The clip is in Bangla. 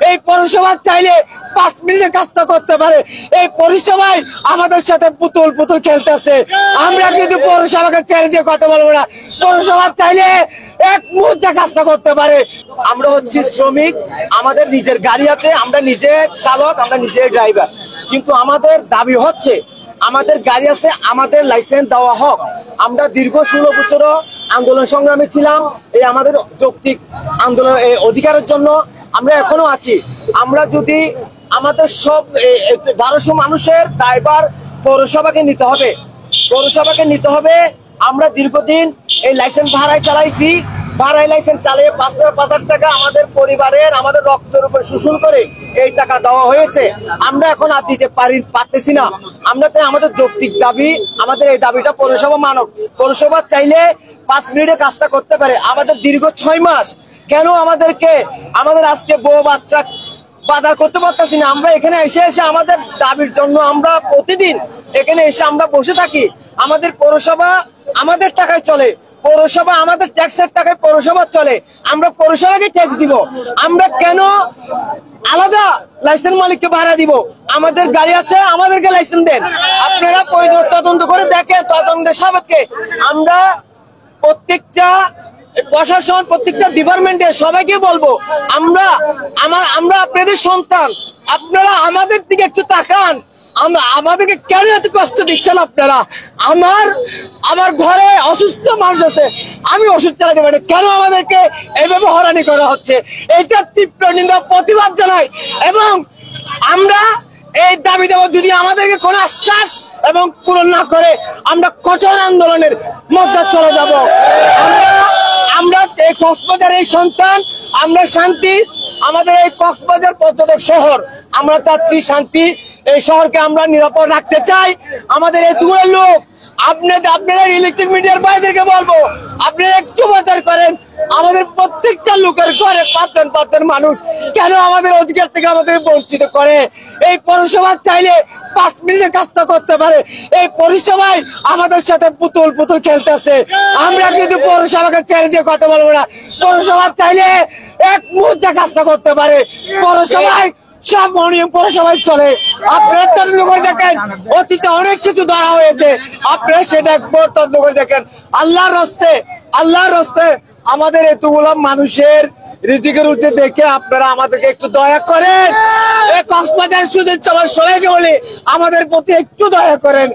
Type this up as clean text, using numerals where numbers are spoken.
এই পৌরসভা চাইলে 5 মিনিটে কাজটা করতে পারে। এই পৌরসভায় আমাদের সাথে পুতুল পুতুল খেলতেছে। আমরা কিন্তু পৌরসভাকে ছেড়ে দিয়ে কথা বলবো না। পৌরসভা চাইলে এক মুহূর্তে কাজটা করতে পারে। আমরা হচ্ছি শ্রমিক, আমাদের নিজের গাড়ি আছে, আমরা নিজে চালক, আমরা নিজে ড্রাইভার, কিন্তু আমাদের দাবি হচ্ছে আমাদের গাড়ি আছে, আমাদের লাইসেন্স দেওয়া হোক। আমরা দীর্ঘ 16 বছর আন্দোলন সংগ্রামে ছিলাম, এই আমাদের যৌক্তিক আন্দোলন অধিকারের জন্য আমরা এখনো আছি। আমরা যদি আমাদের সব 1200 মানুষের দায়ভার পৌরসভাকে নিতে হবে, পৌরসভাকে নিতে হবে। আমরা দীর্ঘদিন এই লাইসেন্স ভাড়ায় চালাইছি, ভাড়ায় লাইসেন্স চালিয়ে 5,000 টাকা আমাদের পরিবারের, আমাদের রক্তের উপর শোষণ করে এই টাকা দেওয়া হয়েছে। আমরা এখন আর দিতে পারতেছি না। আমরা চাই আমাদের যৌক্তিক দাবি, আমাদের এই দাবিটা পৌরসভা মানক। পৌরসভা চাইলে 5 মিনিটে কাজটা করতে পারে। আমাদের দীর্ঘ 6 মাস কেন আমাদের আজকে বউ বাচ্চা বাজার করতে পারতেছি না। আমরা এখানে এসে আমাদের দাবির জন্য আমরা প্রতিদিন এখানে এসে আমরা বসে থাকি। আমাদের পৌরসভা আমাদের টাকায় চলে, পৌরসভা আমাদের ট্যাক্সের টাকায় পৌরসভা চলে। আমরা পৌরসভাকে ট্যাক্স দিব, আমরা কেন আলাদা লাইসেন্স মালিককে ভাড়া দিব? আমাদের গাড়ি আছে, আমাদেরকে লাইসেন্স দেন। আপনারা তদন্ত করে দেখে, তদন্তের সাপেক্ষে আমরা প্রত্যেকটা প্রশাসন, প্রত্যেকটা ডিপার্টমেন্টে সবাইকে বলবো, আমরা আপনাদের সন্তান, আপনারা আমাদের দিকে একটু তাকান। আমাদেরকে কেন এত কষ্ট দিচ্ছেন আপনারা? আমার ঘরে অসুস্থ মানুষ আছে, আমি ওষুধ চালাতে পারি, কেন আমাদেরকে এইভাবে হয়রানি করা হচ্ছে? এটা তীব্র নিন্দা, প্রতিবাদ জানাই। এবং আমরা এই দাবি দেব, যদি আমাদেরকে কোনো আশ্বাস এবং পূরণ না করে আমরা কঠোর আন্দোলনের মধ্যে চলে যাব। আমরা এই কক্সবাজার এই সন্তান, আমরা শান্তি, আমাদের এই কক্সবাজার পর্যটক শহর, আমরা চাচ্ছি শান্তি। এই শহরকে আমরা নিরাপদ রাখতে চাই। আমাদের এই দূরের লোক, আপনারা ইলেকট্রিক মিডিয়ার ভাইদেরকে বলবো, আপনারা একটু বিচার করেন। আমাদের প্রত্যেকটা লোকের ঘরে 5 মানুষ কেন আমাদের অধিকার থেকে আমাদের বঞ্চিত করে? এই পৌরসভা চাইলে 5 মিনিটে কাজটা করতে পারে। এই পৌরসভায় আমাদের সাথে পুতুল পুতুল খেলতেছে। আমরা কিন্তু পৌরসভাকে ছেড়ে দিয়ে কথা বলবো না। পৌরসভা চাইলে এক মুহূর্তে কাজটা করতে পারে। পৌরসভায় সব অনিয়ম পৌরসভায় চলে। আপনারা তদন্ত করে দেখেন, অতীতে অনেক কিছু ধরা হয়েছে, আপনারা সেটা একবার তদন্ত করে দেখেন। আল্লাহর রস্তে আমাদের এতগুলো মানুষের রীতিকের উঠে দেখে আপনারা আমাদেরকে একটু দয়া করেন। এই কক্সবাজার শুধু সবাইকে বলি, আমাদের প্রতি একটু দয়া করেন।